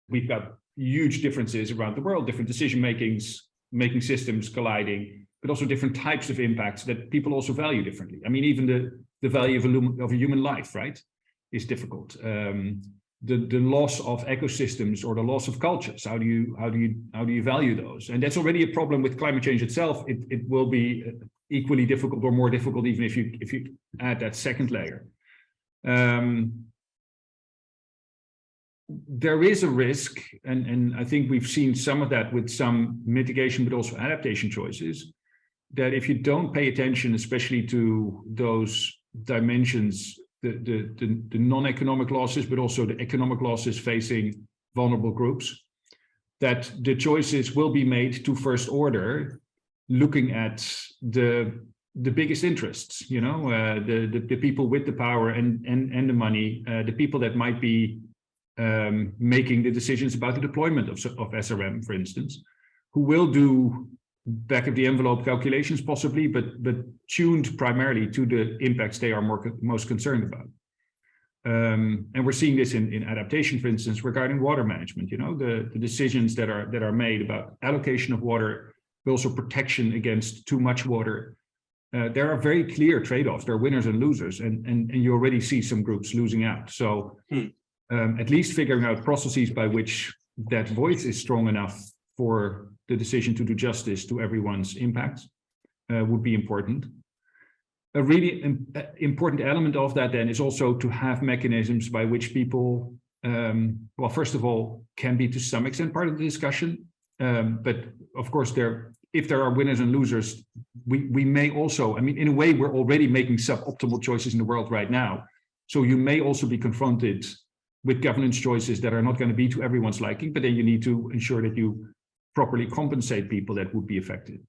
we've got huge differences around the world, different making systems colliding, but also different types of impacts that people also value differently. I mean, even the value of a human life, right, is difficult. The loss of ecosystems or the loss of cultures, how do you value those? And that's already a problem with climate change itself. It will be equally difficult or more difficult even if you add that second layer. There is a risk, and I think we've seen some of that with some mitigation, but also adaptation choices, that if you don't pay attention, especially to those dimensions, the non-economic losses, but also the economic losses facing vulnerable groups, that the choices will be made to first order, looking at the biggest interests, you know, the people with the power and the money, the people that might be making the decisions about the deployment of SRM, for instance, who will do back of the envelope calculations possibly, but tuned primarily to the impacts they are most concerned about. And we're seeing this in adaptation, for instance, regarding water management. You know, the decisions that are made about allocation of water, but also protection against too much water. There are very clear trade-offs. There are winners and losers, and you already see some groups losing out. So at least figuring out processes by which that voice is strong enough for the decision to do justice to everyone's impacts would be important. A really important element of that then is also to have mechanisms by which people, well, first of all, can be to some extent part of the discussion. But of course, if there are winners and losers, we may also, I mean, in a way, we're already making suboptimal choices in the world right now. So you may also be confronted with governance choices that are not going to be to everyone's liking, but then you need to ensure that you properly compensate people that would be affected.